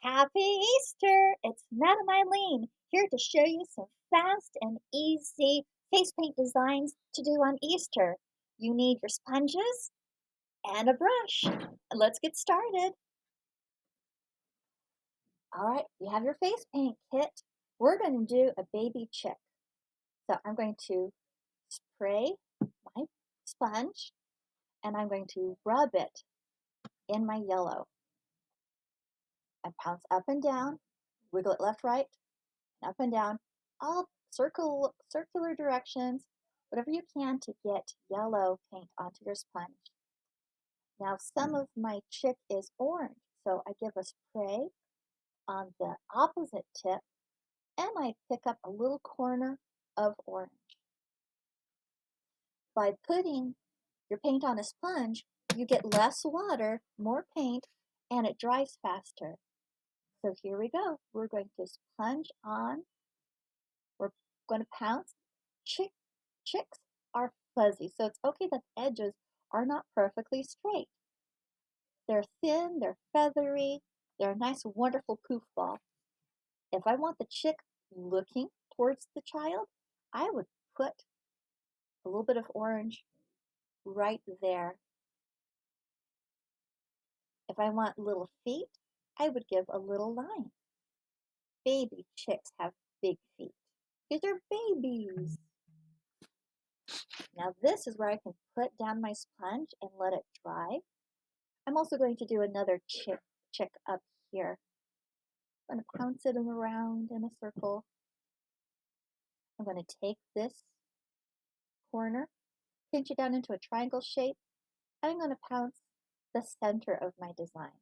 Happy Easter! It's Madam Eileen here to show you some fast and easy face paint designs to do on Easter. You need your sponges and a brush. Let's get started. All right, you have your face paint kit. We're going to do a baby chick. So I'm going to spray my sponge and I'm going to rub it in my yellow. I pounce up and down, wiggle it left, right, up and down, all circular directions, whatever you can to get yellow paint onto your sponge. Now some of my chick is orange, so I give a spray on the opposite tip and I pick up a little corner of orange. By putting your paint on a sponge, you get less water, more paint, and it dries faster. So here we go. We're going to sponge on. We're going to pounce. Chicks are fuzzy, so it's okay that the edges are not perfectly straight. They're thin, they're feathery, they're a nice, wonderful poof ball. If I want the chick looking towards the child, I would put a little bit of orange right there. If I want little feet, I would give a little line. Baby chicks have big feet because they're babies. Now this is where I can put down my sponge and let it dry. I'm also going to do another chick up here. I'm going to pounce it around in a circle. I'm going to take this corner, pinch it down into a triangle shape, and I'm going to pounce the center of my design.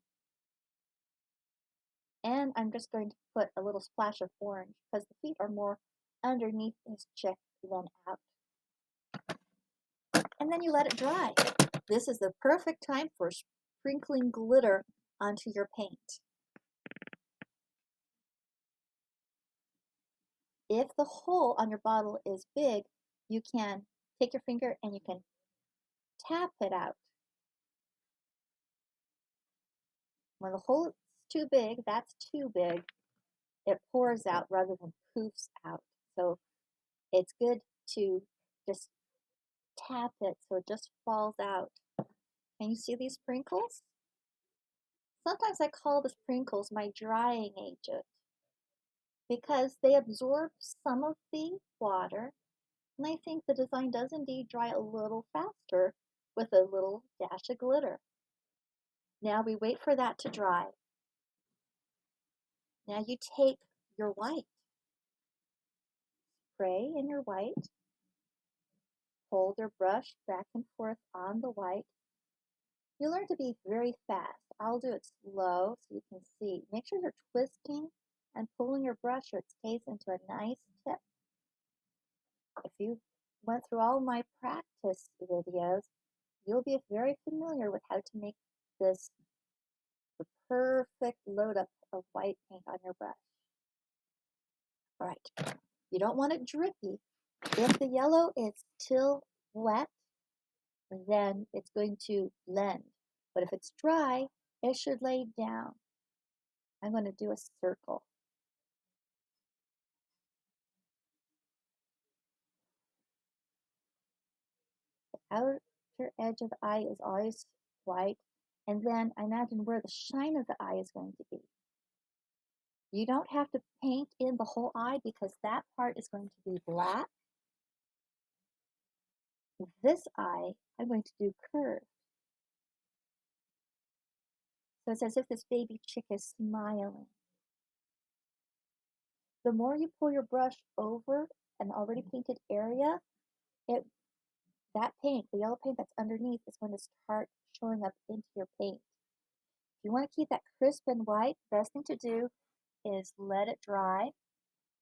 And I'm just going to put a little splash of orange because the feet are more underneath this chick than out. And then you let it dry. This is the perfect time for sprinkling glitter onto your paint. If the hole on your bottle is big, you can take your finger and you can tap it out. When the hole is too big, that's too big, it pours out rather than poofs out. So it's good to just tap it so it just falls out. Can you see these sprinkles? Sometimes I call the sprinkles my drying agent because they absorb some of the water, and I think the design does indeed dry a little faster with a little dash of glitter. Now we wait for that to dry. Now you take your white, spray in your white, hold your brush back and forth on the white. You learn to be very fast. I'll do it slow so you can see. Make sure you're twisting and pulling your brush so it stays into a nice tip. If you went through all my practice videos, you'll be very familiar with how to make this the perfect load up of white paint on your brush. All right, you don't want it drippy. If the yellow is still wet, then it's going to blend. But if it's dry, it should lay down. I'm going to do a circle. The outer edge of the eye is always white, and then I imagine where the shine of the eye is going to be. You don't have to paint in the whole eye because that part is going to be black. This eye, I'm going to do curved. So it's as if this baby chick is smiling. The more you pull your brush over an already painted area, that paint, the yellow paint that's underneath, is going to start showing up into your paint. If you want to keep that crisp and white, the best thing to do is let it dry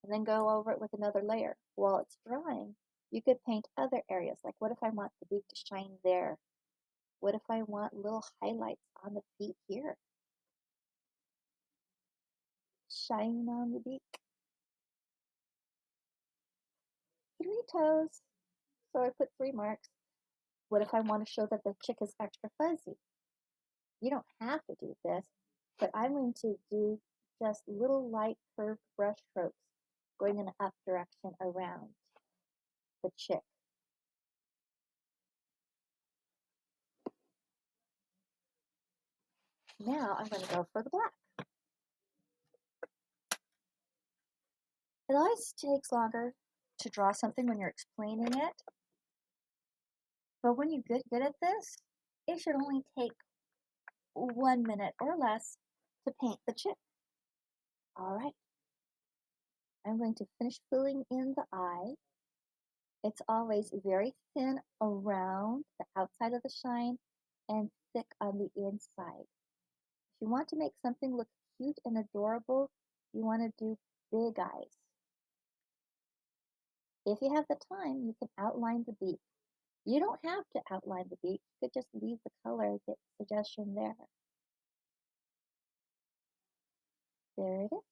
and then go over it with another layer. While it's drying, you could paint other areas. Like, what if I want the beak to shine there? What if I want little highlights on the feet here? Shine on the beak. 3 toes. So I put 3 marks. What if I want to show that the chick is extra fuzzy? You don't have to do this, but I'm going to do just little light curved brush strokes going in an up direction around the chick. Now I'm going to go for the black. It always takes longer to draw something when you're explaining it, but when you get good at this, it should only take 1 minute or less to paint the chick. All right, I'm going to finish filling in the eye. It's always very thin around the outside of the shine and thick on the inside. If you want to make something look cute and adorable, you want to do big eyes. If you have the time, you can outline the beak. You don't have to outline the beak. You could just leave the color suggestion there. There it is.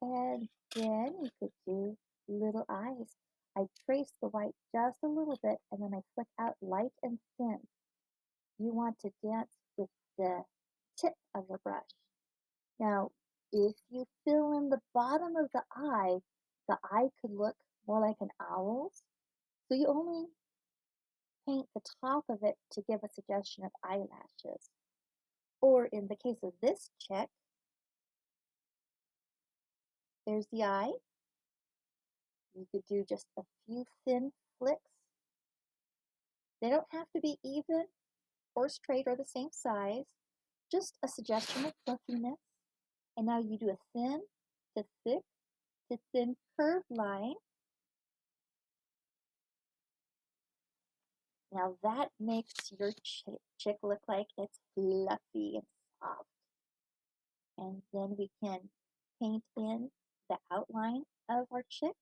And then you could do little eyes. I trace the white just a little bit and then I flick out light and thin. You want to dance with the tip of your brush. Now, if you fill in the bottom of the eye could look more like an owl's. So you only paint the top of it to give a suggestion of eyelashes. Or in the case of this chick, there's the eye. You could do just a few thin flicks. They don't have to be even or straight or the same size. Just a suggestion of fluffiness. And now you do a thin to thick to thin curved line. Now that makes your chick look like it's fluffy and soft. And then we can paint in the outline of our chick.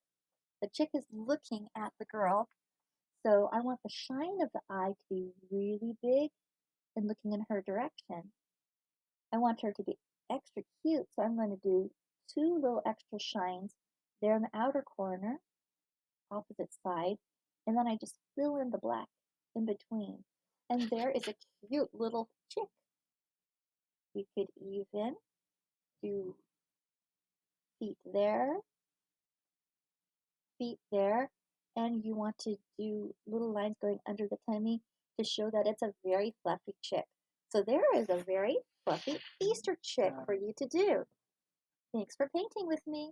The chick is looking at the girl, so I want the shine of the eye to be really big and looking in her direction. I want her to be extra cute, so I'm going to do 2 little extra shines there in the outer corner, opposite side, and then I just fill in the black in between. And there is a cute little chick. We could even do feet there, and you want to do little lines going under the tummy to show that it's a very fluffy chick. So there is a very fluffy Easter chick for you to do. Thanks for painting with me.